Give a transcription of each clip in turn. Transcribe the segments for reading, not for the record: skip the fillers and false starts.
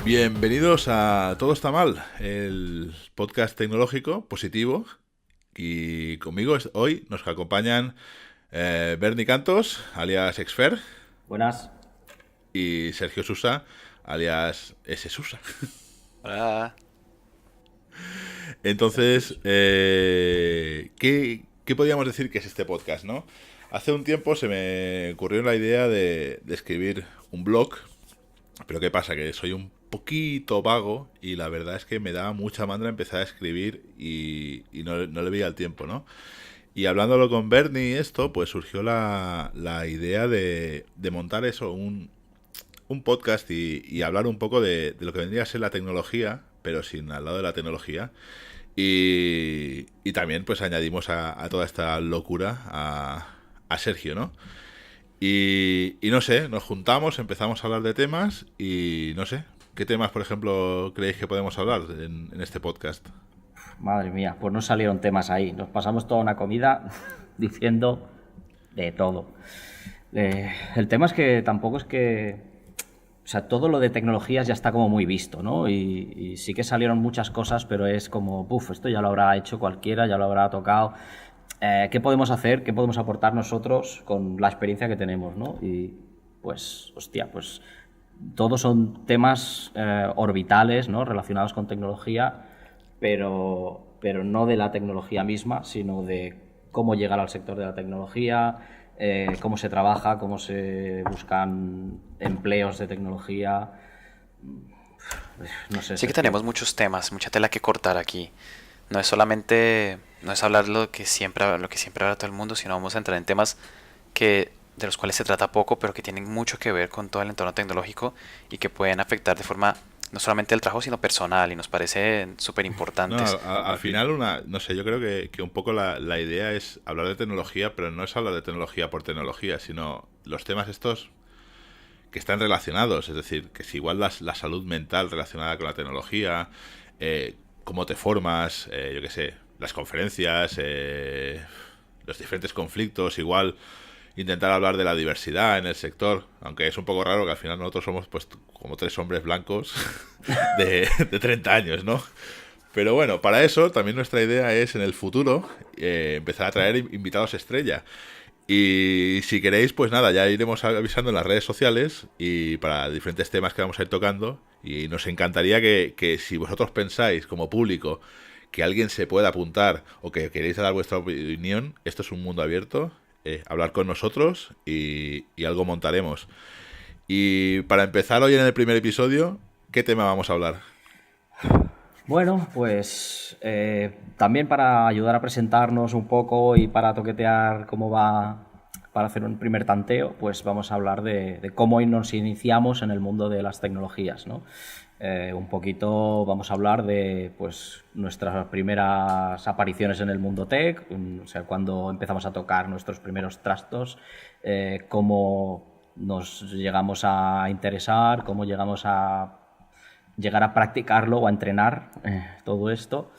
Bienvenidos a Todo está mal, el podcast tecnológico positivo. Y conmigo hoy nos acompañan Bernie Cantos, alias Exfer. Buenas. Y Sergio Susa, alias S. Susa. Hola. Entonces, ¿qué podríamos decir que es este podcast, no? Hace un tiempo se me ocurrió la idea de escribir un blog, pero ¿qué pasa? Que soy un poquito vago y la verdad es que me daba mucha mandra empezar a escribir y no le veía el tiempo, ¿no? Y hablándolo con Bernie y esto, pues surgió la idea de montar eso, un podcast y hablar un poco de lo que vendría a ser la tecnología, pero sin al lado de la tecnología. Y también pues añadimos a toda esta locura a Sergio, ¿no? Y no sé, nos juntamos, empezamos a hablar de temas y no sé, ¿qué temas, por ejemplo, creéis que podemos hablar en este podcast? Madre mía, pues no salieron temas ahí. Nos pasamos toda una comida diciendo de todo. El tema es que tampoco es que... O sea, todo lo de tecnologías ya está como muy visto, ¿no? Y sí que salieron muchas cosas, pero es como, esto ya lo habrá hecho cualquiera, ya lo habrá tocado. ¿Qué podemos hacer? ¿Qué podemos aportar nosotros con la experiencia que tenemos, ¿no? Y pues, pues todos son temas orbitales, ¿no? Relacionados con tecnología, pero no de la tecnología misma, sino de cómo llegar al sector de la tecnología, cómo se trabaja, cómo se buscan empleos de tecnología. No sé. Sí que tenemos muchos temas, mucha tela que cortar aquí. No es solamente, no es hablar lo que siempre habla todo el mundo, sino vamos a entrar en temas de los cuales se trata poco, pero que tienen mucho que ver con todo el entorno tecnológico y que pueden afectar de forma no solamente el trabajo, sino personal, y nos parecen súper importantes. No, al final, no sé, yo creo que un poco la idea es hablar de tecnología, pero no es hablar de tecnología por tecnología, sino los temas estos que están relacionados, es decir, que si igual la salud mental relacionada con la tecnología, cómo te formas, yo qué sé, las conferencias, los diferentes conflictos, igual intentar hablar de la diversidad en el sector, aunque es un poco raro que al final nosotros somos pues como tres hombres blancos de 30 años, ¿no? Pero bueno, para eso también nuestra idea es en el futuro empezar a traer invitados estrella. Y si queréis, pues nada, ya iremos avisando en las redes sociales y para diferentes temas que vamos a ir tocando. Y nos encantaría que si vosotros pensáis como público que alguien se pueda apuntar o que queréis dar vuestra opinión, esto es un mundo abierto. Hablar con nosotros y algo montaremos. Y para empezar hoy en el primer episodio, ¿qué tema vamos a hablar? Bueno, pues también para ayudar a presentarnos un poco y para toquetear cómo va, para hacer un primer tanteo, pues vamos a hablar de cómo nos iniciamos en el mundo de las tecnologías, ¿no? Un poquito vamos a hablar de pues nuestras primeras apariciones en el mundo tech, o sea, cuando empezamos a tocar nuestros primeros trastos, cómo nos llegamos a interesar, cómo llegamos a llegar a practicarlo o a entrenar todo esto,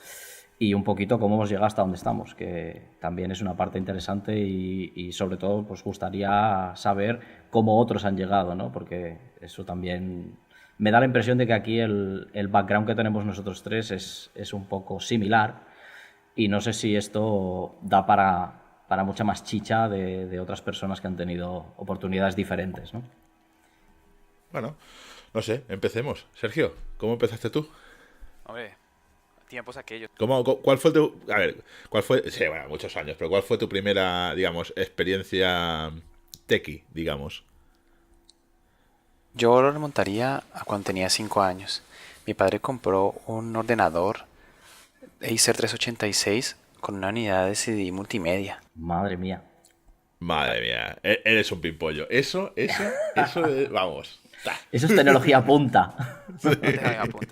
y un poquito cómo hemos llegado hasta donde estamos, que también es una parte interesante y sobre todo pues gustaría saber cómo otros han llegado, ¿no? Porque eso también me da la impresión de que aquí el background que tenemos nosotros tres es un poco similar y no sé si esto da para mucha más chicha de otras personas que han tenido oportunidades diferentes, ¿no? Bueno, no sé, empecemos. Sergio, ¿cómo empezaste tú? Hombre, tiempos aquellos. ¿Cuál fue tu... A ver, ¿cuál fue... Sí, bueno, muchos años, pero ¿cuál fue tu primera, digamos, experiencia techie, digamos? Yo lo remontaría a cuando tenía 5 años. Mi padre compró un ordenador Acer 386 con una unidad de CD multimedia. Madre mía. Madre mía, eres un pimpollo. Eso, vamos. Eso es tecnología punta. Sí.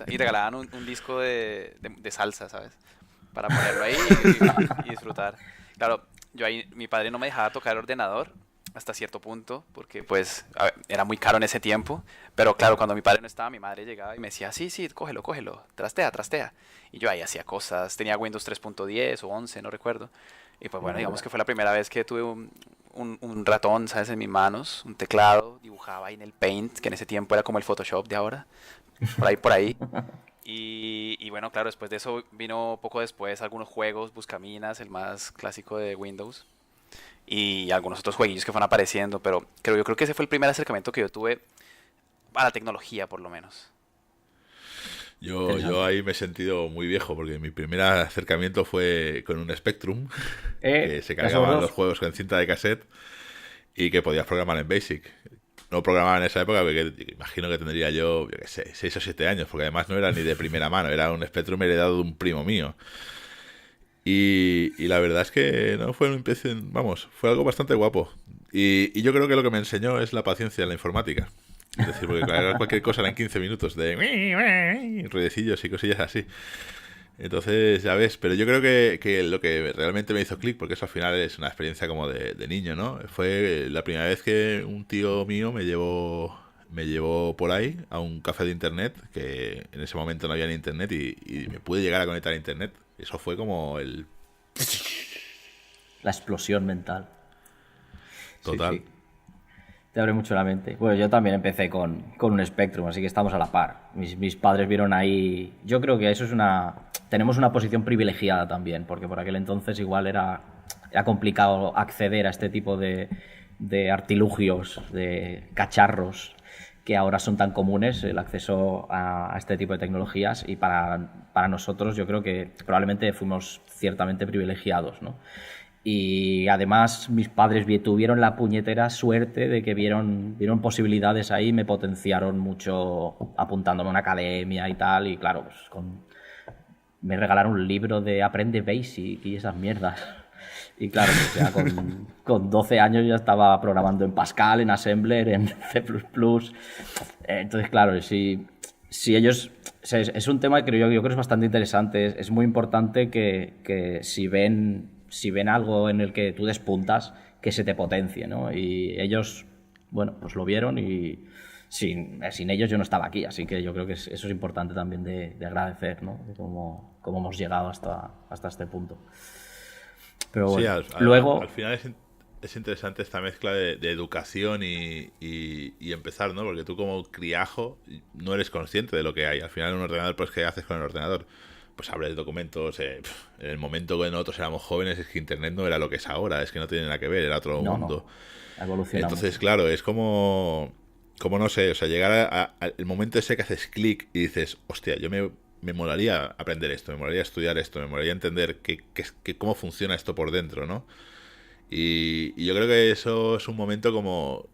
Y regalaban un disco de salsa, ¿sabes? Para ponerlo ahí y disfrutar. Claro, mi padre no me dejaba tocar el ordenador hasta cierto punto, porque pues era muy caro en ese tiempo, pero claro, cuando mi padre no estaba, mi madre llegaba y me decía, sí, sí, cógelo, trastea, trastea. Y yo ahí hacía cosas, tenía Windows 3.10 o 11, no recuerdo. Y pues bueno, digamos que fue la primera vez que tuve un ratón, ¿sabes? En mis manos, un teclado, dibujaba ahí en el Paint, que en ese tiempo era como el Photoshop de ahora, por ahí. Y bueno, claro, después de eso vino poco después algunos juegos, Buscaminas, el más clásico de Windows, y algunos otros jueguillos que fueron apareciendo, pero yo creo que ese fue el primer acercamiento que yo tuve a la tecnología, por lo menos. Yo ahí me he sentido muy viejo porque mi primer acercamiento fue con un Spectrum que se cargaban los juegos con cinta de cassette y que podías programar en BASIC. No programaba en esa época porque imagino que tendría yo qué sé, 6 o 7 años, porque además no era ni de primera mano, era un Spectrum heredado de un primo mío. Y la verdad es que no fue vamos, fue algo bastante guapo. Y yo creo que lo que me enseñó es la paciencia en la informática. Es decir, porque cargar cualquier cosa eran 15 minutos de ruidecillos y cosillas así. Entonces, ya ves, pero yo creo que lo que realmente me hizo clic, porque eso al final es una experiencia como de niño, ¿no? Fue la primera vez que un tío mío me llevó por ahí a un café de internet, que en ese momento no había ni internet y me pude llegar a conectar a internet. Eso fue como la explosión mental. Total. Sí, sí. Te abre mucho la mente. Bueno, yo también empecé con un Spectrum, así que estamos a la par. Mis padres vieron ahí... Yo creo que eso es tenemos una posición privilegiada también, porque por aquel entonces igual era complicado acceder a este tipo de artilugios, de cacharros que ahora son tan comunes, el acceso a este tipo de tecnologías, y para nosotros yo creo que probablemente fuimos ciertamente privilegiados, ¿no? Y además mis padres tuvieron la puñetera suerte de que vieron posibilidades ahí y me potenciaron mucho apuntándome a una academia y tal, y claro, pues me regalaron un libro de Aprende Basic y esas mierdas. Y claro, pues ya con 12 años ya estaba programando en Pascal, en Assembler, en C++. Entonces, claro, si ellos... Es un tema que yo creo que es bastante interesante. Es muy importante que si ven algo en el que tú despuntas, que se te potencie, ¿no? Y ellos, bueno, pues lo vieron y sin ellos yo no estaba aquí. Así que yo creo que eso es importante también de agradecer, ¿no? De cómo hemos llegado hasta este punto. Pero bueno, sí, luego... al final es interesante esta mezcla de educación y empezar, ¿no? Porque tú como criajo no eres consciente de lo que hay. Al final en un ordenador, pues ¿qué haces con el ordenador? Pues abres documentos. En el momento que nosotros éramos jóvenes es que Internet no era lo que es ahora, es que no tiene nada que ver, era otro mundo. No, evolucionamos. Entonces, claro, es como no sé, o sea, llegar al momento ese que haces clic y dices, hostia, me molaría aprender esto, me molaría estudiar esto, me molaría entender cómo funciona esto por dentro, ¿no? Y yo creo que eso es un momento como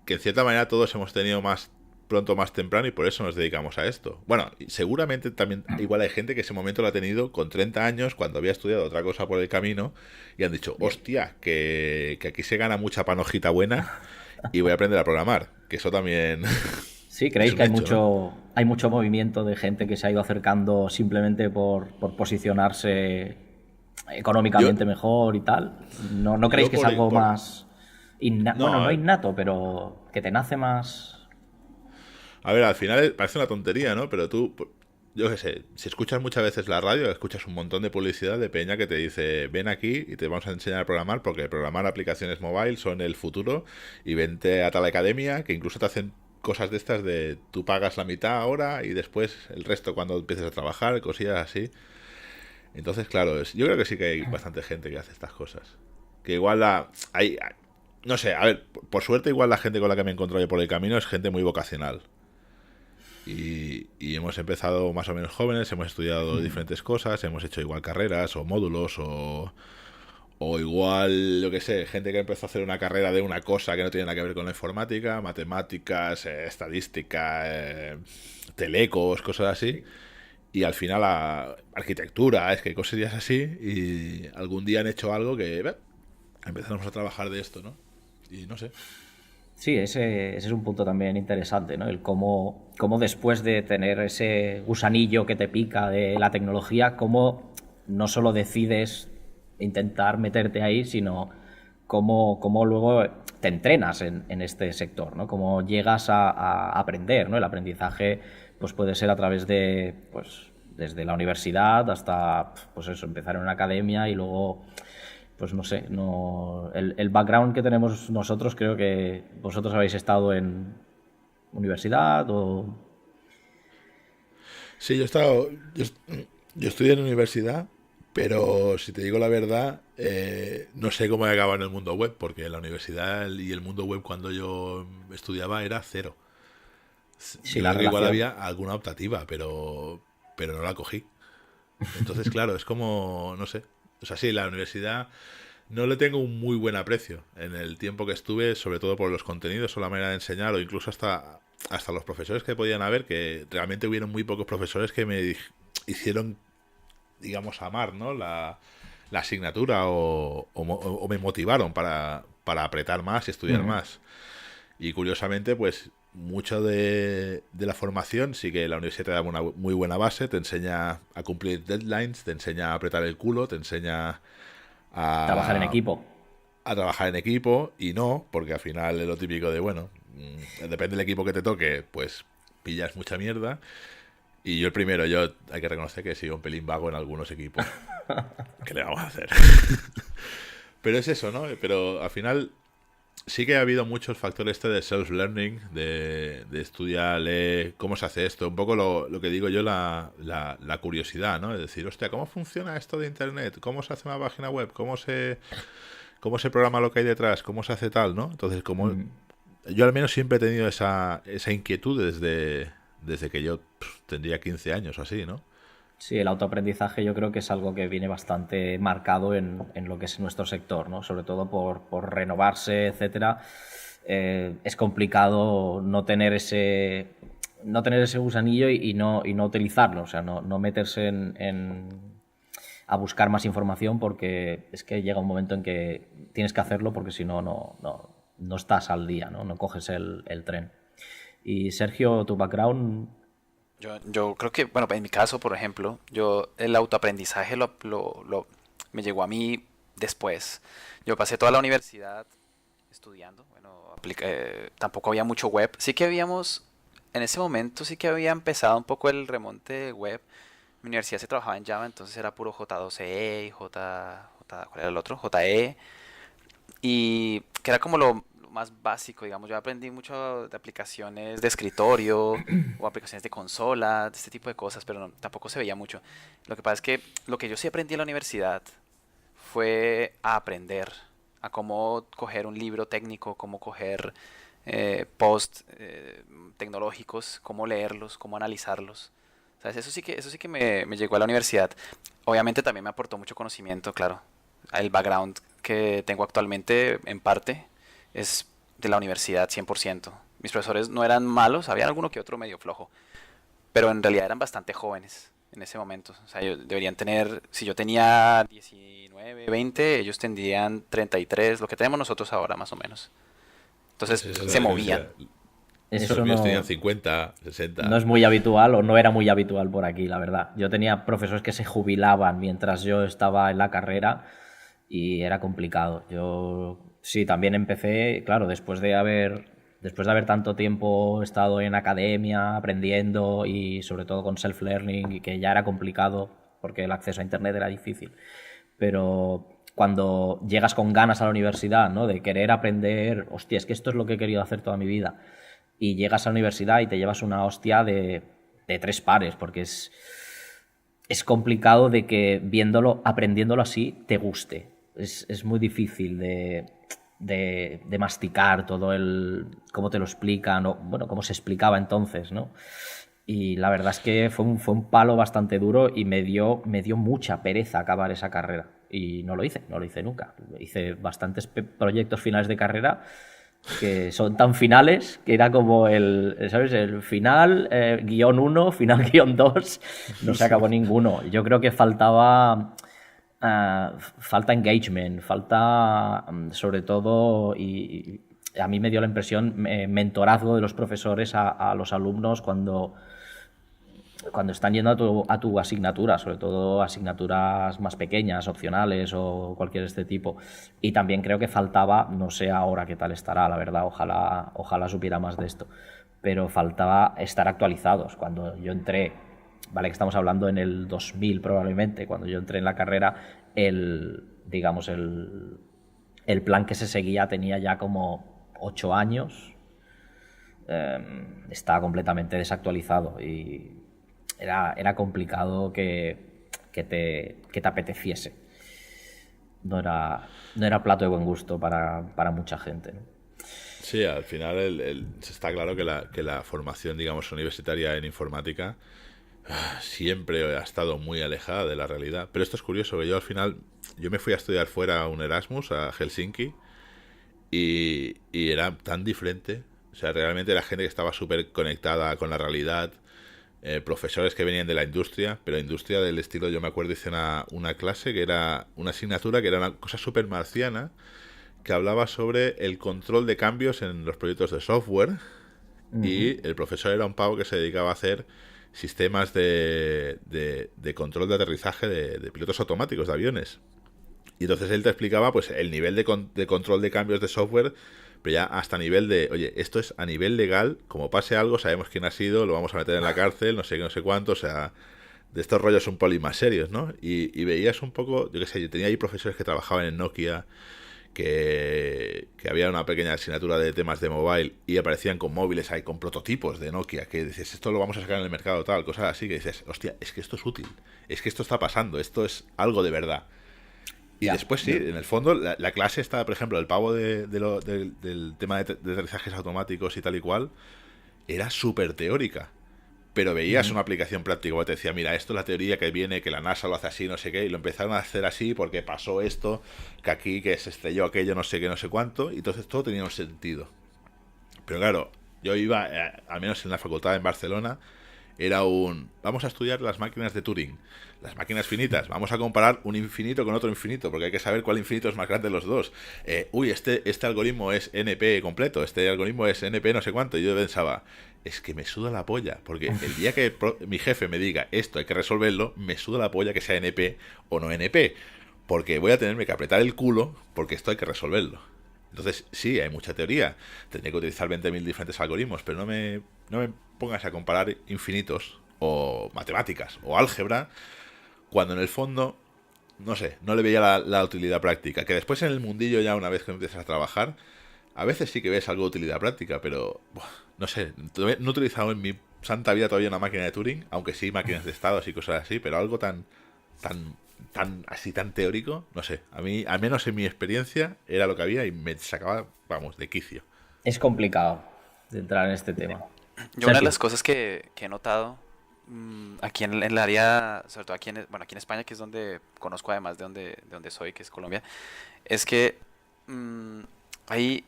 que en cierta manera todos hemos tenido más pronto, más temprano, y por eso nos dedicamos a esto. Bueno, seguramente también igual hay gente que ese momento lo ha tenido con 30 años, cuando había estudiado otra cosa por el camino, y han dicho, hostia, que aquí se gana mucha panojita buena y voy a aprender a programar, que eso también... Sí, ¿creéis que hay mucho movimiento de gente que se ha ido acercando simplemente por posicionarse económicamente mejor y tal? ¿No creéis que es algo más innato? Bueno, no innato, pero que te nace más... A ver, al final parece una tontería, ¿no? Pero tú, yo qué sé, si escuchas muchas veces la radio, escuchas un montón de publicidad de peña que te dice, ven aquí y te vamos a enseñar a programar, porque programar aplicaciones mobile son el futuro, y vente a tal academia, que incluso te hacen cosas de estas de tú pagas la mitad ahora y después el resto cuando empieces a trabajar, cosillas así. Entonces, claro, yo creo que sí que hay bastante gente que hace estas cosas. Que igual no sé, a ver, por suerte igual la gente con la que me he encontrado yo por el camino es gente muy vocacional. Y hemos empezado más o menos jóvenes, hemos estudiado diferentes cosas, hemos hecho igual carreras o módulos o igual, yo qué sé, gente que empezó a hacer una carrera de una cosa que no tiene nada que ver con la informática, matemáticas, estadística, telecos, cosas así. Y al final arquitectura, es que cosillas así, y algún día han hecho algo que empezamos a trabajar de esto, ¿no? Y no sé. Sí, ese es un punto también interesante, ¿no? El cómo después de tener ese gusanillo que te pica de la tecnología, cómo no solo decides intentar meterte ahí, sino cómo luego te entrenas en este sector, ¿no? Cómo llegas a aprender, ¿no? El aprendizaje pues puede ser a través de, pues, desde la universidad hasta, pues eso, empezar en una academia y luego, pues no sé, el background que tenemos nosotros, creo que vosotros habéis estado en universidad o... Sí, yo estudié en universidad, pero si te digo la verdad, no sé cómo he acabado en el mundo web, porque la universidad y el mundo web cuando yo estudiaba era cero. Sí, Yo la creo que igual relación. había alguna optativa, pero no la cogí. Entonces, claro, es como, no sé. O sea, sí, la universidad no le tengo un muy buen aprecio en el tiempo que estuve, sobre todo por los contenidos o la manera de enseñar, o incluso hasta los profesores que podían haber, que realmente hubieron muy pocos profesores que me hicieron, digamos, amar, ¿no? La asignatura o me motivaron para apretar más y estudiar Ujú. más. Y curiosamente, pues mucho de la formación sí que la universidad te da una muy buena base, te enseña a cumplir deadlines, te enseña a apretar el culo, te enseña Trabajar en a, equipo. a trabajar en equipo y no, porque al final es lo típico de, bueno, depende del equipo que te toque, pues pillas mucha mierda. Y yo el primero, yo hay que reconocer que he sido un pelín vago en algunos equipos. ¿Qué le vamos a hacer? Pero es eso, ¿no? Pero al final sí que ha habido muchos factores de self-learning, de estudiar, lee, cómo se hace esto, un poco lo que digo yo, la curiosidad, ¿no? Es decir, hostia, ¿cómo funciona esto de Internet? ¿Cómo se hace una página web? ¿Cómo se programa lo que hay detrás? ¿Cómo se hace tal, no? Entonces, como Ujú. yo al menos siempre he tenido esa inquietud desde que yo tendría 15 años o así, ¿no? Sí, el autoaprendizaje yo creo que es algo que viene bastante marcado en lo que es nuestro sector, ¿no? Sobre todo por renovarse, etcétera. Es complicado no tener ese gusanillo y no utilizarlo, o sea, no meterse a buscar más información porque es que llega un momento en que tienes que hacerlo porque si no, no estás al día, ¿no? No coges el tren. Y Sergio, tu background... Yo creo que, bueno, en mi caso, por ejemplo, yo el autoaprendizaje me llegó a mí después. Yo pasé toda la universidad estudiando, bueno, tampoco había mucho web. Sí que en ese momento sí que había empezado un poco el remonte web. Mi universidad se trabajaba en Java, entonces era puro J2EE y ¿cuál era el otro? JE. Y que era como lo más básico, digamos. Yo aprendí mucho de aplicaciones de escritorio o aplicaciones de consola, de este tipo de cosas, pero tampoco se veía mucho. Lo que pasa es que lo que yo sí aprendí en la universidad fue a aprender, a cómo coger un libro técnico, cómo coger post tecnológicos, cómo leerlos, cómo analizarlos. ¿Sabes? Eso sí que me llegó a la universidad. Obviamente también me aportó mucho conocimiento, claro. El background que tengo actualmente, en parte, es de la universidad 100%. Mis profesores no eran malos, había alguno que otro medio flojo, pero en realidad eran bastante jóvenes en ese momento. O sea, deberían tener, si yo tenía 19, 20, ellos tendrían 33, lo que tenemos nosotros ahora más o menos. Entonces Esa es la se movían. diferencia. Los Eso míos tenían no, 50, no 60. es muy habitual o no era muy habitual por aquí, la verdad. Yo tenía profesores que se jubilaban mientras yo estaba en la carrera y era complicado. Yo sí, también empecé, claro, después de haber tanto tiempo estado en academia aprendiendo y sobre todo con self-learning y que ya era complicado porque el acceso a internet era difícil. Pero cuando llegas con ganas a la universidad, ¿no? De querer aprender, hostia, es que esto es lo que he querido hacer toda mi vida y llegas a la universidad y te llevas una hostia de tres pares, porque es complicado de que viéndolo, aprendiéndolo así, te guste. Es muy difícil de masticar todo cómo te lo explican, o bueno, cómo se explicaba entonces, ¿no? Y la verdad es que fue un palo bastante duro y me dio mucha pereza acabar esa carrera. Y no lo hice nunca. Hice bastantes proyectos finales de carrera que son tan finales que era como ¿sabes? El final, guión uno, final guión 2, no se acabó ninguno. Yo creo que falta engagement, falta sobre todo, y a mí me dio la impresión, mentorazgo de los profesores a los alumnos cuando cuando están yendo a tu asignatura, sobre todo asignaturas más pequeñas, opcionales o cualquier de este tipo. Y también creo que faltaba, no sé ahora qué tal estará, la verdad, ojalá supiera más de esto, pero faltaba estar actualizados. Cuando yo entré, vale que estamos hablando en el 2000 probablemente, cuando yo entré en la carrera, digamos, el plan que se seguía tenía ya como 8 años, estaba completamente desactualizado y era complicado que te apeteciese. No era plato de buen gusto para mucha gente, ¿no? Sí, al final está claro que la formación, digamos, universitaria en informática siempre ha estado muy alejada de la realidad. Pero esto es curioso, que yo al final, yo me fui a estudiar fuera a un Erasmus, a Helsinki, y era tan diferente. O sea, realmente era gente que estaba súper conectada con la realidad, profesores que venían de la industria, pero industria del estilo, yo me acuerdo, hice una clase que era una asignatura que era una cosa súper marciana, que hablaba sobre el control de cambios en los proyectos de software, y el profesor era un pavo que se dedicaba a hacer sistemas de control de aterrizaje de pilotos automáticos de aviones. Y entonces él te explicaba pues el nivel de control de cambios de software, pero ya hasta nivel de, oye, esto es a nivel legal, como pase algo, sabemos quién ha sido, lo vamos a meter en la cárcel, no sé qué, no sé cuánto, o sea, de estos rollos un poli más serios, ¿no? Y veías un poco, yo qué sé, yo tenía ahí profesores que trabajaban en Nokia, que había una pequeña asignatura de temas de mobile y aparecían con móviles ahí, con prototipos de Nokia, que dices, esto lo vamos a sacar en el mercado, tal, cosas así, que dices, hostia, es que esto es útil, es que esto está pasando, esto es algo de verdad. Y Ya. después sí, en el fondo la clase está, por ejemplo, el pavo del tema de aterrizajes automáticos y tal y cual, era súper teórica. Pero veías una aplicación práctica que te decía, mira, esto es la teoría que viene, que la NASA lo hace así, no sé qué, y lo empezaron a hacer así porque pasó esto, que aquí, que se estrelló aquello, no sé qué, no sé cuánto, y entonces todo tenía un sentido. Pero claro, yo iba, al menos en la facultad en Barcelona, era vamos a estudiar las máquinas de Turing, las máquinas finitas, vamos a comparar un infinito con otro infinito, porque hay que saber cuál infinito es más grande de los dos. Este algoritmo es NP completo, este algoritmo es NP no sé cuánto, y yo pensaba, es que me suda la polla, porque el día que mi jefe me diga esto hay que resolverlo, me suda la polla que sea NP o no NP, porque voy a tenerme que apretar el culo porque esto hay que resolverlo. Entonces, sí, hay mucha teoría. Tendría que utilizar 20.000 diferentes algoritmos, pero no me pongas a comparar infinitos o matemáticas o álgebra cuando en el fondo, no sé, no le veía la utilidad práctica. Que después en el mundillo ya una vez que empiezas a trabajar, a veces sí que ves algo de utilidad práctica, pero no sé, no he utilizado en mi santa vida todavía una máquina de Turing, aunque sí máquinas de estados y cosas así, pero algo tan tan teórico, no sé, a mí, al menos en mi experiencia, era lo que había y me sacaba, vamos, de quicio. Es complicado de entrar en este tema. Yo una de Sergio. las cosas que he notado aquí en el área, sobre todo aquí bueno, aquí en España, que es donde conozco además de donde soy, que es Colombia, es que mm, hay,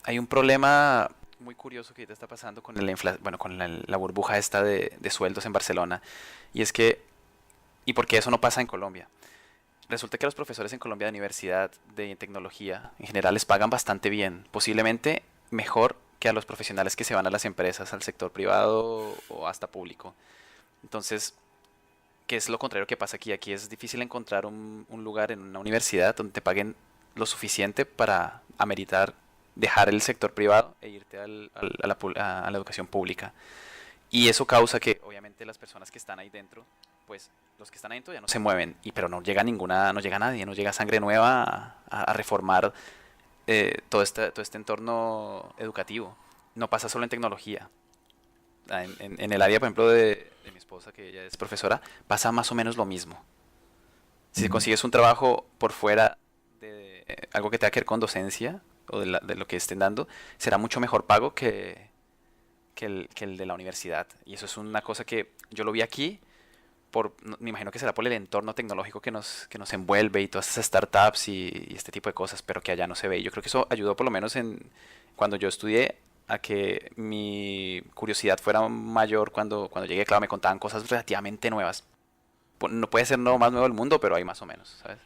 hay un problema muy curioso que ahorita está pasando con bueno, con la burbuja esta de sueldos en Barcelona. Y es que, ¿y por qué eso no pasa en Colombia? Resulta que los profesores en Colombia de universidad de tecnología en general les pagan bastante bien, posiblemente mejor que a los profesionales que se van a las empresas, al sector privado o hasta público. Entonces, ¿qué es lo contrario que pasa aquí? Aquí es difícil encontrar un lugar en una universidad donde te paguen lo suficiente para ameritar dejar el sector privado e irte a la educación pública. Y eso causa que, obviamente, las personas que están ahí dentro, pues los que están ahí dentro ya no se mueven, pero no llega no llega nadie, no llega sangre nueva a reformar todo este entorno educativo. No pasa solo en tecnología. En el área, por ejemplo, de mi esposa, que ella es profesora, pasa más o menos lo mismo. Si consigues un trabajo por fuera de algo que tenga que ver con docencia o de lo que estén dando, será mucho mejor pago que el de la universidad. Y eso es una cosa que yo lo vi aquí, me imagino que será por el entorno tecnológico que nos envuelve y todas esas startups y este tipo de cosas, pero que allá no se ve. Y yo creo que eso ayudó por lo menos cuando yo estudié a que mi curiosidad fuera mayor cuando llegué. Claro, me contaban cosas relativamente nuevas. No puede ser lo más nuevo del mundo, pero hay más o menos, ¿sabes?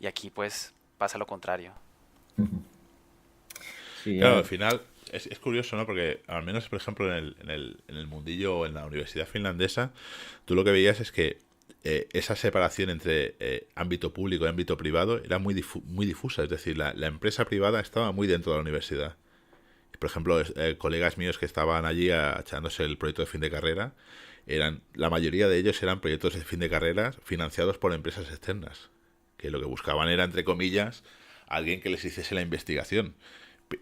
Y aquí pues pasa lo contrario. Sí, Claro, al final, es curioso, ¿no? Porque al menos, por ejemplo, en el mundillo o en la universidad finlandesa, tú lo que veías es que esa separación entre ámbito público y ámbito privado era muy difusa. Es decir, la empresa privada estaba muy dentro de la universidad. Por ejemplo, colegas míos que estaban allí echándose el proyecto de fin de carrera, la mayoría de ellos eran proyectos de fin de carrera financiados por empresas externas, que lo que buscaban era, entre comillas, alguien que les hiciese la investigación.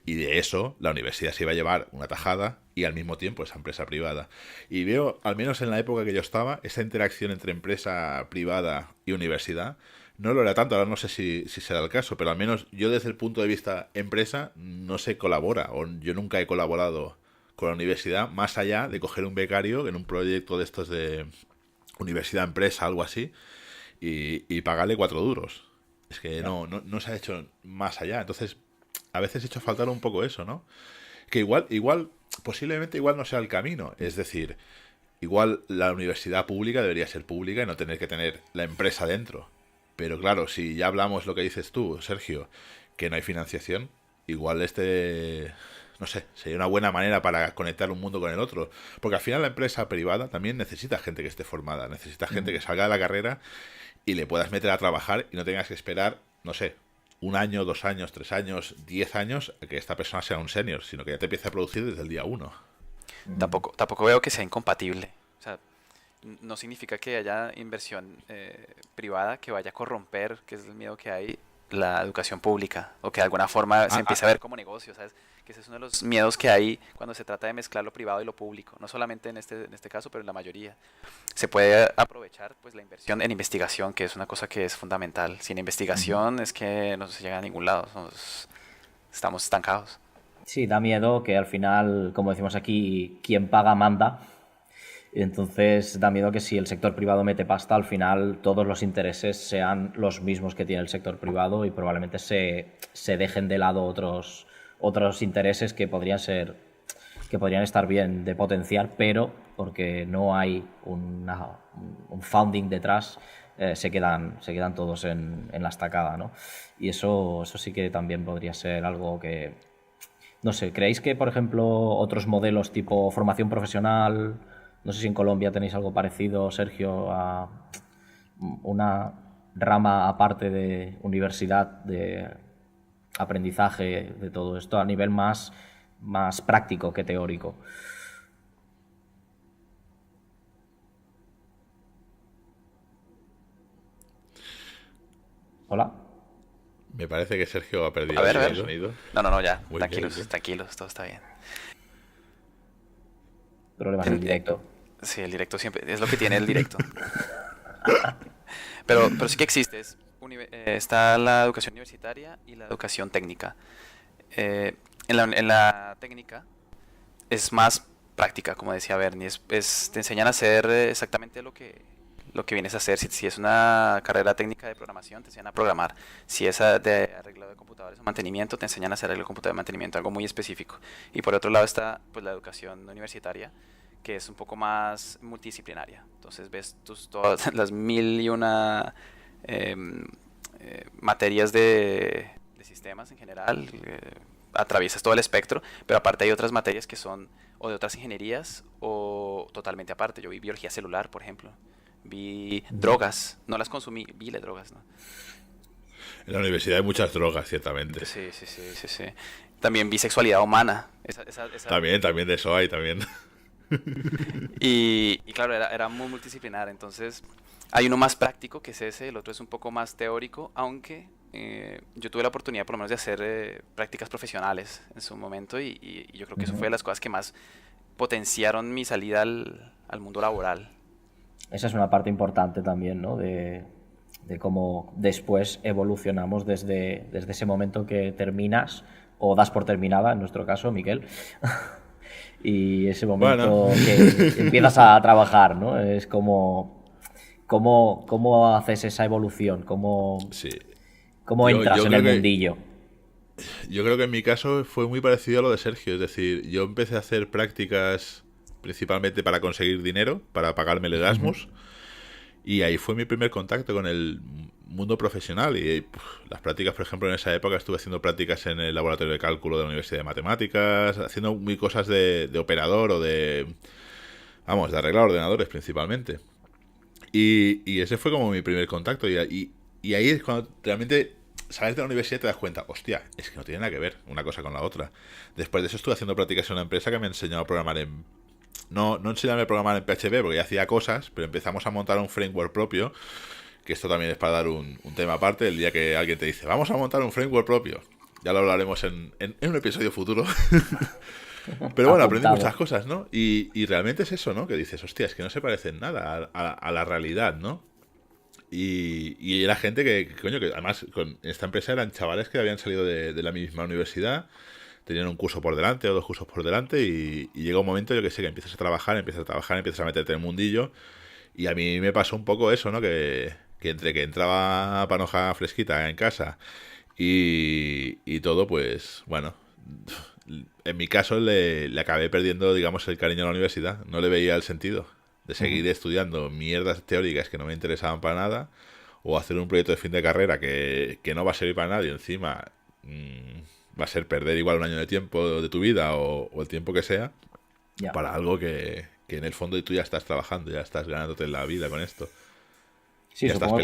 Y de eso la universidad se iba a llevar una tajada y al mismo tiempo esa empresa privada. Y veo, al menos en la época que yo estaba, esa interacción entre empresa privada y universidad no lo era tanto. Ahora no sé si será el caso, pero al menos yo desde el punto de vista empresa no se colabora, o yo nunca he colaborado con la universidad más allá de coger un becario en un proyecto de estos de universidad-empresa, algo así, y pagarle 4 duros. Es que no se ha hecho más allá. Entonces, a veces he hecho faltar un poco eso, ¿no? Que posiblemente igual no sea el camino. Es decir, igual la universidad pública debería ser pública y no tener que tener la empresa dentro. Pero claro, si ya hablamos lo que dices tú, Sergio, que no hay financiación, igual no sé, sería una buena manera para conectar un mundo con el otro. Porque al final la empresa privada también necesita gente que esté formada, necesita gente que salga de la carrera y le puedas meter a trabajar y no tengas que esperar, no sé, 1 año, 2 años, 3 años, 10 años a que esta persona sea un senior, sino que ya te empiece a producir desde el día 1. Tampoco veo que sea incompatible. O sea, no significa que haya inversión privada que vaya a corromper, que es el miedo que hay, la educación pública, o que de alguna forma se empiece a ver como negocio, ¿sabes? Que ese es uno de los miedos que hay cuando se trata de mezclar lo privado y lo público, no solamente en este caso, pero en la mayoría. Se puede aprovechar pues la inversión en investigación, que es una cosa que es fundamental. Sin investigación es que no se llega a ningún lado, estamos estancados. Sí, da miedo que al final, como decimos aquí, quien paga manda. Entonces da miedo que si el sector privado mete pasta, al final todos los intereses sean los mismos que tiene el sector privado y probablemente se dejen de lado otros intereses que podrían estar bien de potenciar, pero porque no hay un founding detrás, se quedan todos en la estacada, ¿no? Y eso sí que también podría ser algo que... No sé, ¿creéis que, por ejemplo, otros modelos tipo formación profesional... No sé si en Colombia tenéis algo parecido, Sergio, a una rama aparte de universidad, de aprendizaje, de todo esto, a nivel más práctico que teórico. ¿Hola? Me parece que Sergio ha perdido A ver. el sonido. No, ya. Muy Tranquilos, bien. tranquilos, todo está bien. Problemas en directo. Sí, el directo siempre es lo que tiene el directo. Pero sí que existe. Está la educación universitaria y la educación técnica. En la técnica es más práctica, como decía Bernie. Te enseñan a hacer exactamente lo que vienes a hacer. Si es una carrera técnica de programación, te enseñan a programar. Si es de arreglado de computadores o mantenimiento, te enseñan a hacer arreglo de computadores de mantenimiento, algo muy específico. Y por otro lado está pues la educación universitaria, que es un poco más multidisciplinaria. Entonces ves todas las 1001 materias de sistemas en general, atraviesas todo el espectro, pero aparte hay otras materias que son o de otras ingenierías o totalmente aparte. Yo vi biología celular, por ejemplo. Vi drogas, no las consumí, vi las drogas, ¿no? En la universidad hay muchas drogas, ciertamente. Sí. También vi sexualidad humana. También de eso hay, también. Y claro, era muy multidisciplinar. Entonces, hay uno más práctico, que es ese, el otro es un poco más teórico, aunque yo tuve la oportunidad por lo menos de hacer prácticas profesionales en su momento y yo creo que eso fue de las cosas que más potenciaron mi salida al mundo laboral. Esa es una parte importante también, ¿no? De cómo después evolucionamos desde ese momento que terminas o das por terminada, en nuestro caso, Miquel, y ese momento que empiezas a trabajar, ¿no? Es como cómo haces esa evolución, cómo entras en el mundillo. Yo creo que en mi caso fue muy parecido a lo de Sergio, es decir, yo empecé a hacer prácticas principalmente para conseguir dinero, para pagarme el Erasmus, y ahí fue mi primer contacto con el mundo profesional y las prácticas, por ejemplo, en esa época estuve haciendo prácticas en el laboratorio de cálculo de la Universidad de Matemáticas, haciendo muy cosas de operador o de arreglar ordenadores principalmente. Y ese fue como mi primer contacto y ahí es cuando realmente sales de la universidad y te das cuenta, hostia, es que no tiene nada que ver una cosa con la otra. Después de eso estuve haciendo prácticas en una empresa que me enseñó a programar no enseñarme a programar en PHP porque ya hacía cosas, pero empezamos a montar un framework propio, que esto también es para dar un tema aparte, el día que alguien te dice, vamos a montar un framework propio. Ya lo hablaremos en un episodio futuro. Pero bueno, aprendí muchas cosas, ¿no? Y realmente es eso, ¿no? Que dices, hostia, es que no se parecen nada a la realidad, ¿no? Y era gente coño, que además con esta empresa eran chavales que habían salido de la misma universidad, tenían un curso por delante o 2 cursos por delante y llega un momento, yo que sé, que empiezas a trabajar, empiezas a meterte en el mundillo y a mí me pasó un poco eso, ¿no? Que entre que entraba panoja fresquita en casa y todo, pues bueno, en mi caso le acabé perdiendo, digamos, el cariño a la universidad, no le veía el sentido de seguir estudiando mierdas teóricas que no me interesaban para nada o hacer un proyecto de fin de carrera que no va a servir para nadie encima va a ser perder igual un año de tiempo de tu vida o el tiempo que sea para algo que en el fondo tú ya estás trabajando, ya estás ganándote la vida con esto. Sí, ya supongo que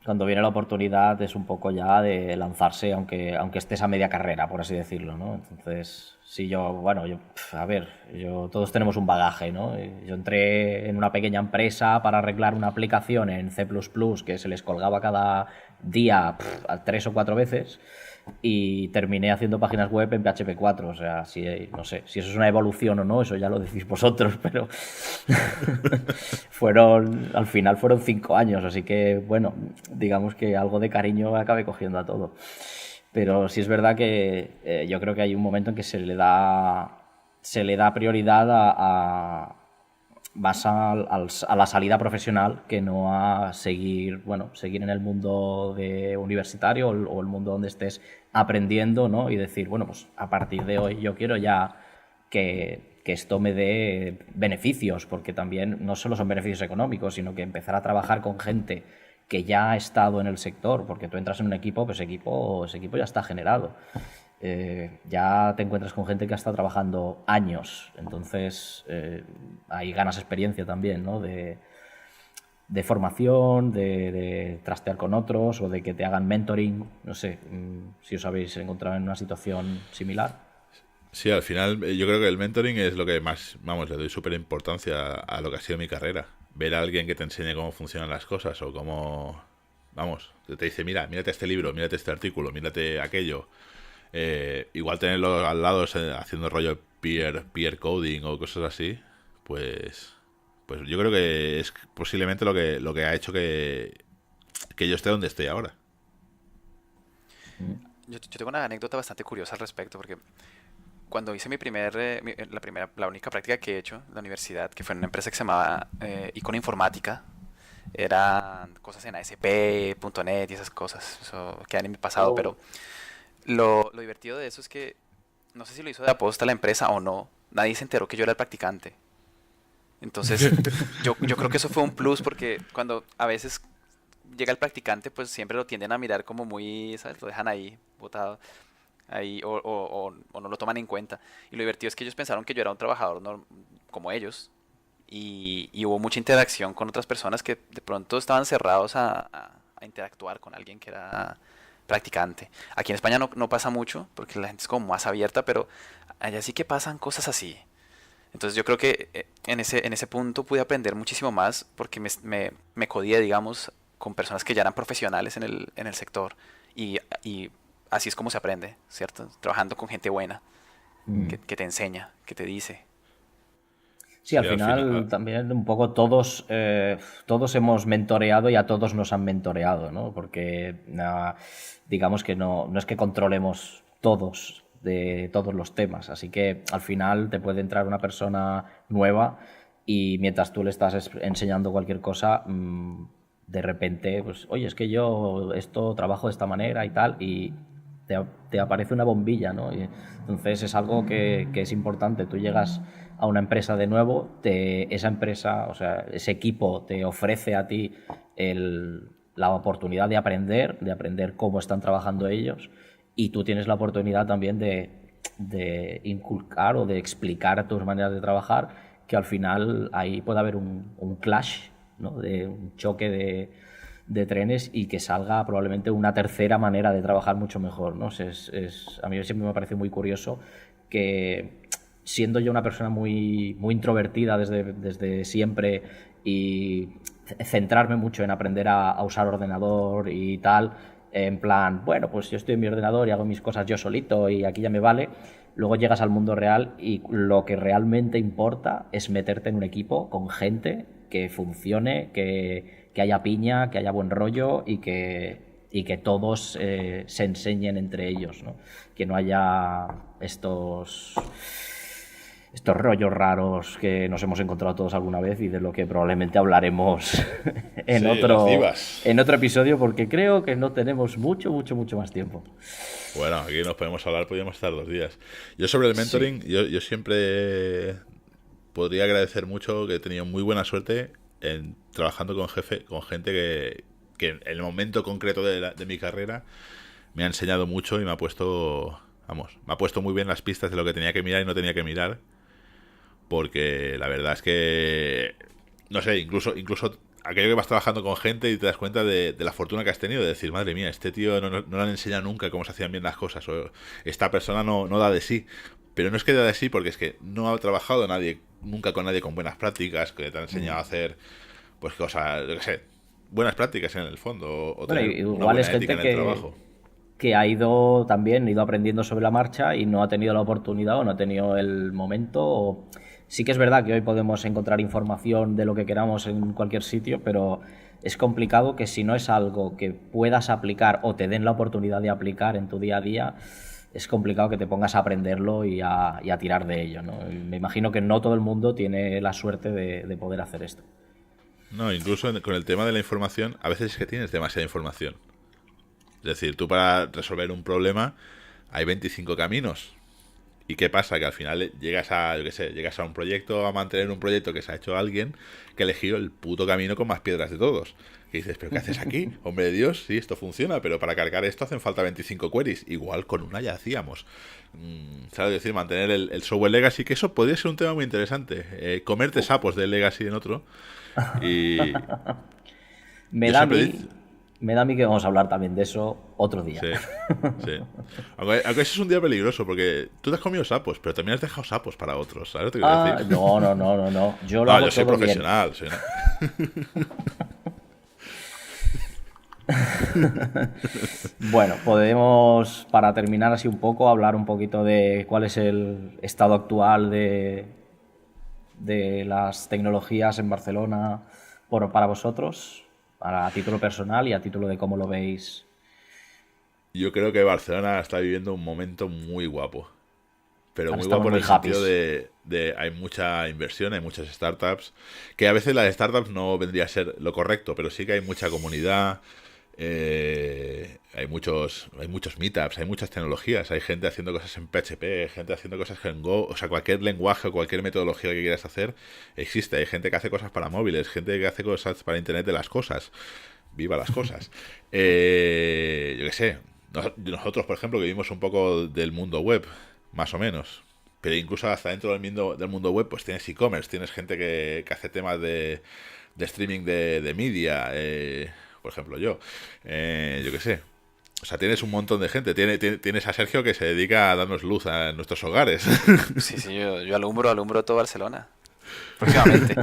cuando viene la oportunidad es un poco ya de lanzarse aunque estés a media carrera, por así decirlo, ¿no? Entonces, sí, todos tenemos un bagaje, ¿no? Yo entré en una pequeña empresa para arreglar una aplicación en C++ que se les colgaba cada día 3 o 4 veces y terminé haciendo páginas web en PHP 4, o sea, no sé si eso es una evolución o no, eso ya lo decís vosotros, pero al final fueron 5 años, así que bueno, digamos que algo de cariño acabé cogiendo a todo. Pero sí es verdad que yo creo que hay un momento en que se le da prioridad más a la salida profesional que no a seguir en el mundo universitario o el mundo donde estés aprendiendo, ¿no? Y decir, bueno, pues a partir de hoy yo quiero ya que esto me dé beneficios, porque también no solo son beneficios económicos, sino que empezar a trabajar con gente que ya ha estado en el sector, porque tú entras en un equipo, pues ese equipo ya está generado. Ya te encuentras con gente que ha estado trabajando años, entonces ahí ganas experiencia también, ¿no? De formación, de trastear con otros o de que te hagan mentoring, no sé, si os habéis encontrado en una situación similar. Sí, al final yo creo que el mentoring es lo que más, le doy súper importancia a lo que ha sido mi carrera. Ver a alguien que te enseñe cómo funcionan las cosas o cómo, que te dice, mírate este libro, mírate este artículo, mírate aquello. Igual tenerlo al lado haciendo rollo peer coding o cosas así, pues yo creo que es posiblemente lo que ha hecho que yo esté donde estoy ahora. Yo tengo una anécdota bastante curiosa al respecto, porque cuando hice la única práctica que he hecho en la universidad, que fue en una empresa que se llamaba Icono Informática, eran cosas en ASP.NET y esas cosas, eso queda en mi pasado, pero lo divertido de eso es que, no sé si lo hizo de aposta la empresa o no, nadie se enteró que yo era el practicante. Entonces, yo creo que eso fue un plus, porque cuando a veces llega el practicante, pues siempre lo tienden a mirar como muy, ¿sabes? Lo dejan ahí, botado, ahí, o no lo toman en cuenta. Y lo divertido es que ellos pensaron que yo era un trabajador como ellos, y hubo mucha interacción con otras personas que de pronto estaban cerrados a interactuar con alguien que era practicante. Aquí en España no pasa mucho, porque la gente es como más abierta, pero allá sí que pasan cosas así. Entonces yo creo que en ese punto pude aprender muchísimo más, porque me codié, digamos, con personas que ya eran profesionales en el sector, y así es como se aprende, ¿cierto? Trabajando con gente buena, que te enseña, que te dice. Sí, al final también un poco todos hemos mentoreado y a todos nos han mentoreado, ¿no? Porque digamos que no es que controlemos todos de todos los temas, así que al final te puede entrar una persona nueva y mientras tú le estás enseñando cualquier cosa, de repente, pues, oye, es que yo trabajo de esta manera y tal, y te aparece una bombilla, ¿no? Y entonces es algo que es importante. Tú llegas a una empresa de nuevo, esa empresa, o sea, ese equipo te ofrece a ti la oportunidad de aprender cómo están trabajando ellos, y tú tienes la oportunidad también de inculcar o de explicar tus maneras de trabajar, que al final ahí puede haber un clash, ¿no? De un choque de trenes, y que salga probablemente una tercera manera de trabajar mucho mejor, ¿no? A mí siempre me parece muy curioso que, siendo yo una persona muy, muy introvertida desde siempre, y centrarme mucho en aprender a usar ordenador y tal, en plan, bueno, pues yo estoy en mi ordenador y hago mis cosas yo solito y aquí ya me vale. Luego llegas al mundo real y lo que realmente importa es meterte en un equipo con gente que funcione, que haya piña, que haya buen rollo, y que todos se enseñen entre ellos, ¿no? Que no haya estos rollos raros que nos hemos encontrado todos alguna vez, y de lo que probablemente hablaremos en otro episodio, porque creo que no tenemos mucho más tiempo. Bueno, aquí nos podemos podríamos estar 2 días. Yo sobre el mentoring, yo siempre podría agradecer mucho que he tenido muy buena suerte en trabajando con gente que en el momento concreto de mi carrera me ha enseñado mucho y me ha puesto muy bien las pistas de lo que tenía que mirar y no tenía que mirar. Porque la verdad es que, no sé, incluso aquello que vas trabajando con gente y te das cuenta de la fortuna que has tenido, de decir, madre mía, este tío no le han enseñado nunca cómo se hacían bien las cosas, o esta persona no da de sí. Pero no es que da de sí, porque es que no ha trabajado nunca con nadie con buenas prácticas, que te han enseñado a hacer, pues cosas, yo qué sé, buenas prácticas en el fondo, o tener una buena ética en el trabajo. Que ha ido aprendiendo sobre la marcha y no ha tenido la oportunidad o no ha tenido el momento. Sí que es verdad que hoy podemos encontrar información de lo que queramos en cualquier sitio, pero es complicado que, si no es algo que puedas aplicar o te den la oportunidad de aplicar en tu día a día, es complicado que te pongas a aprenderlo y a tirar de ello, ¿no? Y me imagino que no todo el mundo tiene la suerte de poder hacer esto. No, incluso con el tema de la información, a veces es que tienes demasiada información. Es decir, tú para resolver un problema hay 25 caminos. ¿Y qué pasa? Que al final llegas a un proyecto, a mantener un proyecto que se ha hecho alguien que ha elegido el puto camino con más piedras de todos. Y dices, ¿pero qué haces aquí? Hombre de Dios, sí, esto funciona, pero para cargar esto hacen falta 25 queries. Igual con una ya hacíamos. ¿Sabes? Es decir, mantener el software legacy, que eso podría ser un tema muy interesante. Comerte sapos de legacy en otro. Y Me da a mí que vamos a hablar también de eso otro día. Sí. Aunque ese es un día peligroso, porque tú te has comido sapos, pero también has dejado sapos para otros, ¿sabes lo que te quiero decir? No. Yo soy profesional. Bueno, podemos, para terminar así un poco, hablar un poquito de cuál es el estado actual de las tecnologías en Barcelona para vosotros, a título personal y a título de cómo lo veis. Yo creo que Barcelona está viviendo un momento muy guapo. Pero Ahora muy guapo en el happy. sentido de hay mucha inversión, hay muchas startups, que a veces las startups no vendría a ser lo correcto, pero sí que hay mucha comunidad, hay muchos meetups, hay muchas tecnologías, hay gente haciendo cosas en PHP, gente haciendo cosas en Go, o sea, cualquier lenguaje o cualquier metodología que quieras hacer existe. Hay gente que hace cosas para móviles, gente que hace cosas para Internet de las cosas. Viva las cosas. Yo qué sé, nosotros, por ejemplo, que vivimos un poco del mundo web, más o menos, pero incluso hasta dentro del mundo web, pues tienes e-commerce, tienes gente que hace temas de streaming de media, por ejemplo yo qué sé. O sea, tienes un montón de gente. Tienes a Sergio, que se dedica a darnos luz a nuestros hogares. Sí, yo alumbro todo Barcelona próximamente.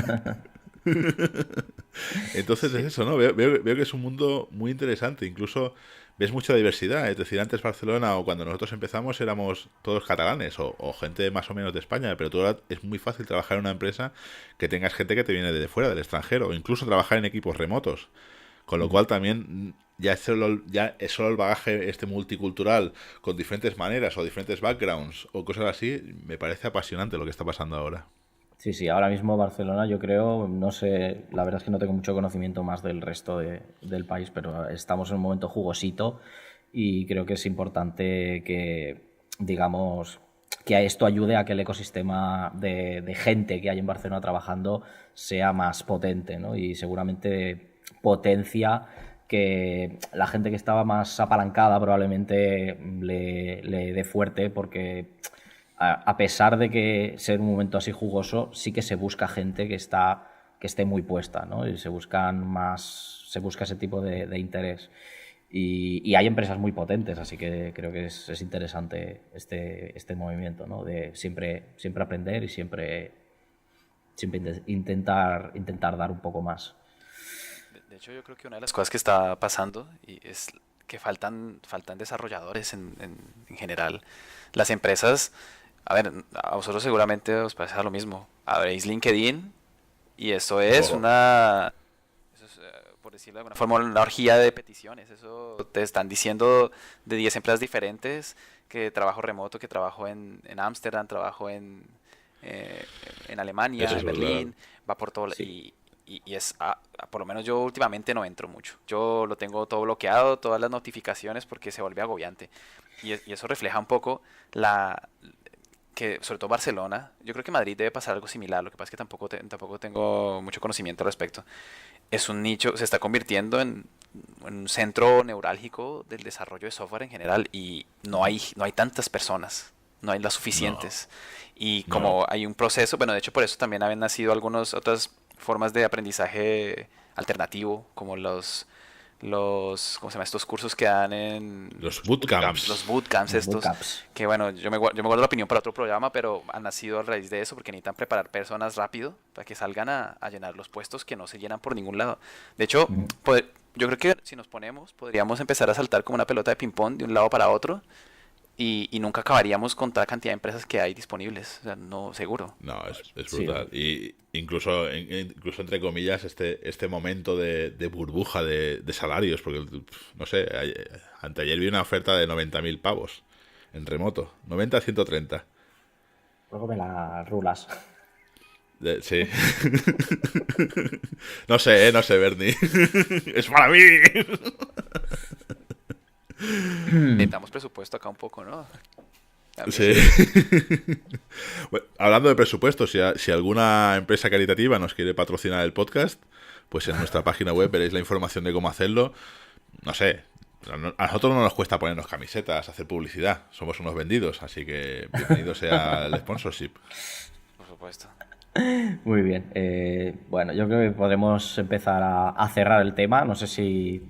Entonces es eso, ¿no? Veo que es un mundo muy interesante. Incluso ves mucha diversidad. Es decir, antes Barcelona, o cuando nosotros empezamos, éramos todos catalanes o gente más o menos de España, pero tú ahora es muy fácil trabajar en una empresa que tengas gente que te viene de fuera, del extranjero, o incluso trabajar en equipos remotos. Con lo cual también ya es solo el bagaje multicultural, con diferentes maneras o diferentes backgrounds o cosas así. Me parece apasionante lo que está pasando ahora. Sí, ahora mismo Barcelona, yo creo, no sé, la verdad es que no tengo mucho conocimiento más del resto del país, pero estamos en un momento jugosito y creo que es importante que, digamos, que esto ayude a que el ecosistema de gente que hay en Barcelona trabajando sea más potente, ¿no? Y seguramente potencia que la gente que estaba más apalancada probablemente le dé fuerte, porque a pesar de que ser un momento así jugoso, sí que se busca gente que esté muy puesta, ¿no? Y se busca ese tipo de interés. Y hay empresas muy potentes, así que creo que es interesante este movimiento, ¿no? De siempre aprender y siempre intentar dar un poco más. De hecho, yo creo que una de las cosas que está pasando es que faltan desarrolladores en general. Las empresas, a ver, a vosotros seguramente os pasa lo mismo. Abréis LinkedIn y eso es por decirlo de alguna forma, una orgía de peticiones. Eso te están diciendo de 10 empresas diferentes que trabajo remoto, que trabajo en Ámsterdam, trabajo en Alemania, Eso es en verdad. Berlín, va por todo. Sí. Y por lo menos yo últimamente no entro mucho. Yo lo tengo todo bloqueado, todas las notificaciones, porque se vuelve agobiante. Y eso refleja un poco que sobre todo Barcelona, yo creo que Madrid debe pasar algo similar, lo que pasa es que tampoco tengo mucho conocimiento al respecto. Es un nicho, se está convirtiendo en un centro neurálgico del desarrollo de software en general y no hay tantas personas, no hay las No, suficientes. Y no. como hay un proceso, bueno, de hecho por eso también han nacido algunas otras formas de aprendizaje alternativo, como ¿cómo se llama? Estos cursos que dan en Los los bootcamps. bootcamps Los estos, bootcamps. que bueno, yo me guardo la opinión para otro programa, pero han nacido a raíz de eso porque necesitan preparar personas rápido para que salgan a llenar los puestos que no se llenan por ningún lado. De hecho, yo creo que si nos ponemos, podríamos empezar a saltar como una pelota de ping-pong de un lado para otro y nunca acabaríamos con toda la cantidad de empresas que hay disponibles. O sea, no, seguro. No, es Sí. brutal. Y incluso, incluso entre comillas, este momento de burbuja de salarios, porque, no sé, anteayer vi una oferta de 90.000 pavos en remoto, 90 a 130. Luego me las rulas. Sí. No sé, Bernie. ¡Es para mí! Necesitamos presupuesto acá un poco, ¿no? También. Sí. Bueno, hablando de presupuesos, si alguna empresa caritativa nos quiere patrocinar el podcast, pues en nuestra página web veréis la información de cómo hacerlo. No sé, a nosotros no nos cuesta ponernos camisetas, hacer publicidad. Somos unos vendidos, así que bienvenido sea el sponsorship. Por supuesto. Muy bien. Bueno, yo creo que podemos empezar a cerrar el tema. No sé si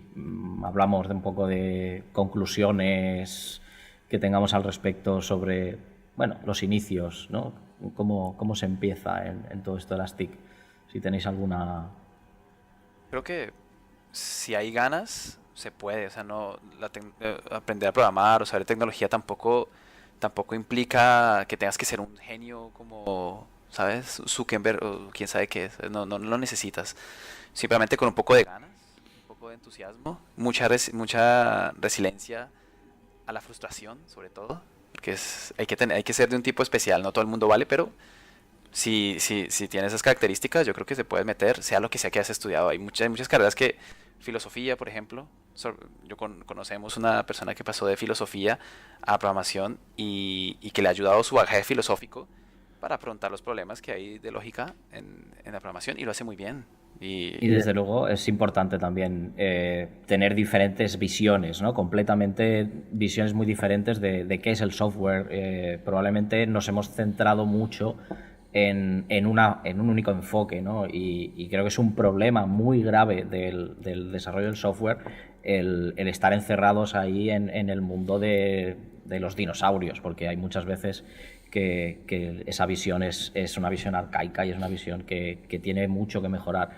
hablamos de un poco de conclusiones que tengamos al respecto sobre, bueno, los inicios, ¿no? Cómo se empieza en todo esto de las TIC. Si tenéis alguna... Creo que si hay ganas, se puede. O sea, no aprender a programar o saber tecnología tampoco implica que tengas que ser un genio como, ¿sabes? Zuckerberg o quién sabe qué es. No lo necesitas. Simplemente con un poco de ganas, un poco de entusiasmo, mucha resiliencia a la frustración, sobre todo. Porque hay que ser de un tipo especial. No todo el mundo vale, pero si tiene esas características, yo creo que se puede meter, sea lo que sea que hayas estudiado. Hay muchas carreras que, filosofía, por ejemplo, conocemos una persona que pasó de filosofía a programación y que le ha ayudado su bagaje filosófico para afrontar los problemas que hay de lógica en la programación y lo hace muy bien. Y desde luego es importante también tener diferentes visiones, ¿no? Completamente visiones muy diferentes de qué es el software. Probablemente nos hemos centrado mucho en un único enfoque, ¿no? Y creo que es un problema muy grave del desarrollo del software el estar encerrados ahí en el mundo de los dinosaurios, porque hay muchas veces que esa visión es una visión arcaica y es una visión que tiene mucho que mejorar,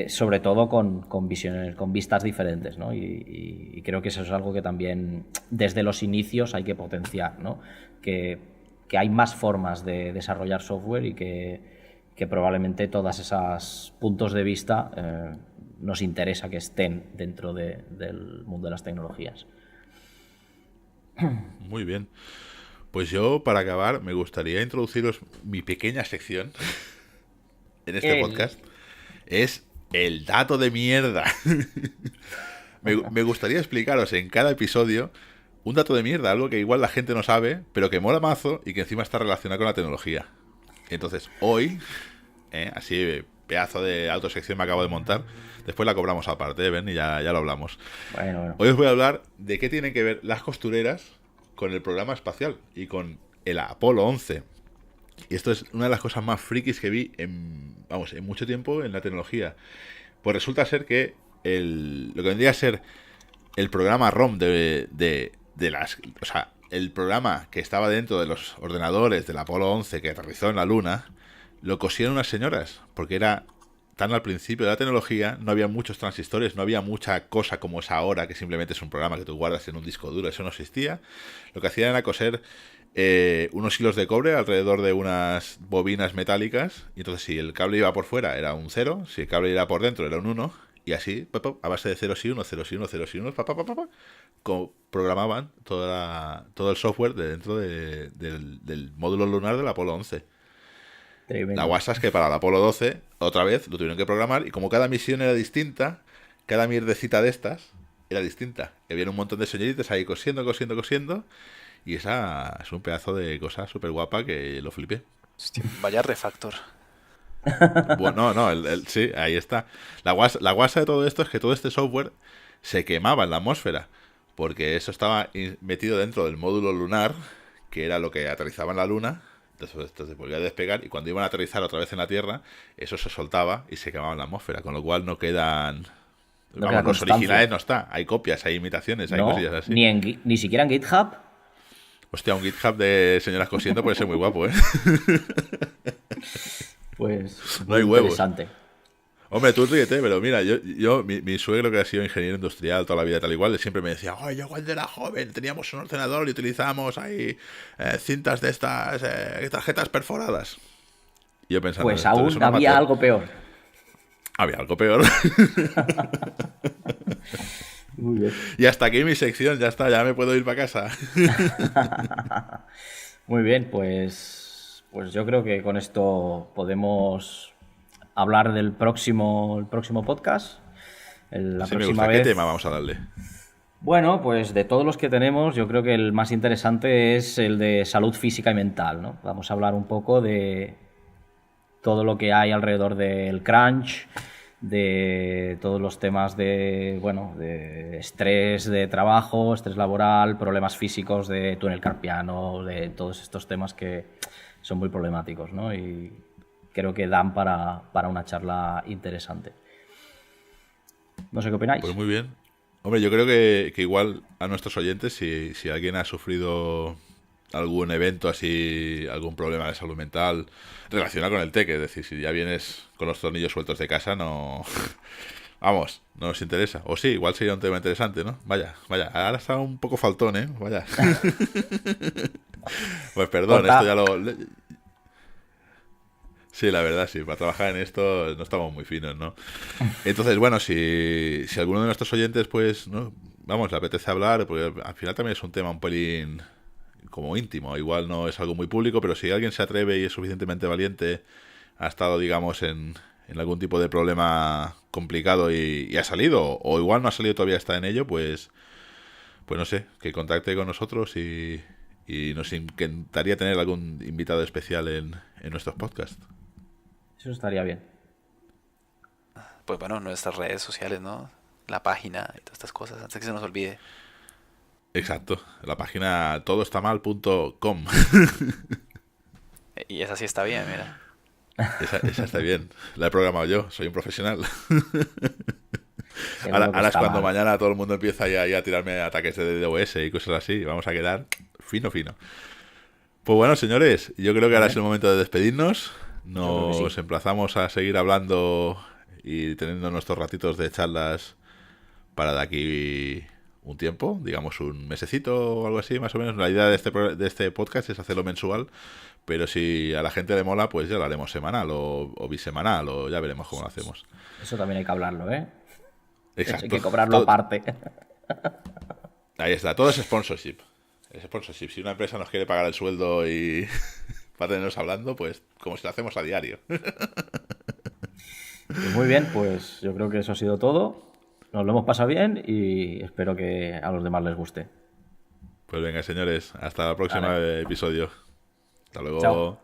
sobre todo con visiones, con vistas diferentes, ¿no? Y creo que eso es algo que también desde los inicios hay que potenciar, ¿no? Que hay más formas de desarrollar software y que probablemente todas esas puntos de vista nos interesa que estén dentro del mundo de las tecnologías. Muy bien. Pues yo, para acabar, me gustaría introduciros mi pequeña sección en este podcast. Es el dato de mierda. Me gustaría explicaros en cada episodio un dato de mierda, algo que igual la gente no sabe, pero que mola mazo y que encima está relacionado con la tecnología. Entonces, hoy, así pedazo de autosección me acabo de montar. Después la cobramos aparte, ¿ven? Y ya lo hablamos. Bueno. Hoy os voy a hablar de qué tienen que ver las costureras con el programa espacial y con el Apolo 11. Y esto es una de las cosas más frikis que vi en mucho tiempo en la tecnología. Pues resulta ser que lo que vendría a ser el programa ROM de las... O sea, el programa que estaba dentro de los ordenadores del Apolo 11 que aterrizó en la Luna, lo cosieron unas señoras, porque era tan al principio de la tecnología, no había muchos transistores, no había mucha cosa como es ahora, que simplemente es un programa que tú guardas en un disco duro, eso no existía. Lo que hacían era coser unos hilos de cobre alrededor de unas bobinas metálicas, y entonces si el cable iba por fuera era un 0, si el cable iba por dentro era un 1, y así, a base de ceros y unos, ceros y unos, ceros y unos, programaban todo el software de dentro del módulo lunar del Apolo 11. Tremendo. La guasa es que para el Apolo 12, otra vez, lo tuvieron que programar, y como cada misión era distinta, cada mierdecita de estas era distinta. Y había un montón de señoritas ahí cosiendo, y esa es un pedazo de cosa súper guapa que lo flipé. Hostia, vaya refactor. Bueno, no, sí, ahí está. La guasa de todo esto es que todo este software se quemaba en la atmósfera, porque eso estaba metido dentro del módulo lunar, que era lo que aterrizaba en la Luna. Entonces se volvía a despegar, y cuando iban a aterrizar otra vez en la Tierra, eso se soltaba y se quemaba en la atmósfera, con lo cual no quedan... No queda los constancia. originales no está, hay copias, hay imitaciones, hay No, cosillas así. ni siquiera en GitHub. Hostia, un GitHub de señoras cosiendo puede ser muy guapo, ¿eh? Pues No hay muy huevos. interesante. Hombre, tú ríete, pero mira, mi suegro, que ha sido ingeniero industrial toda la vida tal igual, siempre me decía, yo cuando era joven teníamos un ordenador y utilizábamos ahí cintas de estas, tarjetas perforadas. Y yo pensando, Pues esto es aún una había algo peor. Había algo peor. Muy bien. Y hasta aquí mi sección, ya está, ya me puedo ir para casa. Muy bien, pues yo creo que con esto podemos hablar del próximo podcast. La Sí, me próxima gusta. vez. ¿Qué tema vamos a darle? Bueno, pues de todos los que tenemos, yo creo que el más interesante es el de salud física y mental, ¿no? Vamos a hablar un poco de todo lo que hay alrededor del crunch, de todos los temas de estrés de trabajo, estrés laboral, problemas físicos de túnel carpiano, de todos estos temas que son muy problemáticos, ¿no? Y creo que dan para una charla interesante. No sé qué opináis. Pues muy bien. Hombre, yo creo que igual a nuestros oyentes, si alguien ha sufrido algún evento así, algún problema de salud mental relacionado con el TEC, es decir, si ya vienes con los tornillos sueltos de casa, no... Vamos, no nos interesa. O sí, igual sería un tema interesante, ¿no? Vaya, ahora está un poco faltón, ¿eh? Vaya. Pues perdón, Corta. esto ya lo... Sí, la verdad, sí, para trabajar en esto no estamos muy finos, ¿no? Entonces, bueno, si alguno de nuestros oyentes, pues, ¿no? Vamos, le apetece hablar, porque al final también es un tema un pelín como íntimo, igual no es algo muy público, pero si alguien se atreve y es suficientemente valiente, ha estado, digamos, en algún tipo de problema complicado y ha salido, o igual no ha salido, todavía está en ello, pues no sé, que contacte con nosotros y nos encantaría tener algún invitado especial en nuestros podcasts. Eso estaría bien. Pues bueno, nuestras redes sociales, ¿no? La página y todas estas cosas, antes que se nos olvide. Exacto, la página todoestamal.com. Y esa sí está bien, mira. Esa está bien, la he programado yo, soy un profesional. Seguro que Ahora es está cuando mal. mañana todo el mundo empieza ya a tirarme ataques de DOS y cosas así, vamos a quedar fino. Pues bueno, señores, yo creo que ahora es el momento de despedirnos. Yo creo que Nos sí. emplazamos a seguir hablando y teniendo nuestros ratitos de charlas para de aquí un tiempo, digamos un mesecito o algo así, más o menos. La idea de este podcast es hacerlo mensual, pero si a la gente le mola, pues ya lo haremos semanal o bisemanal, o ya veremos cómo lo hacemos. Eso también hay que hablarlo, ¿eh? Exacto. Hay que cobrarlo Todo- aparte. Ahí está, todo es sponsorship. Es sponsorship. Si una empresa nos quiere pagar el sueldo y para tenernos hablando, pues como si lo hacemos a diario. Pues muy bien, pues yo creo que eso ha sido todo. Nos lo hemos pasado bien y espero que a los demás les guste. Pues venga, señores, hasta el próximo Vale. episodio. Hasta luego. Chao.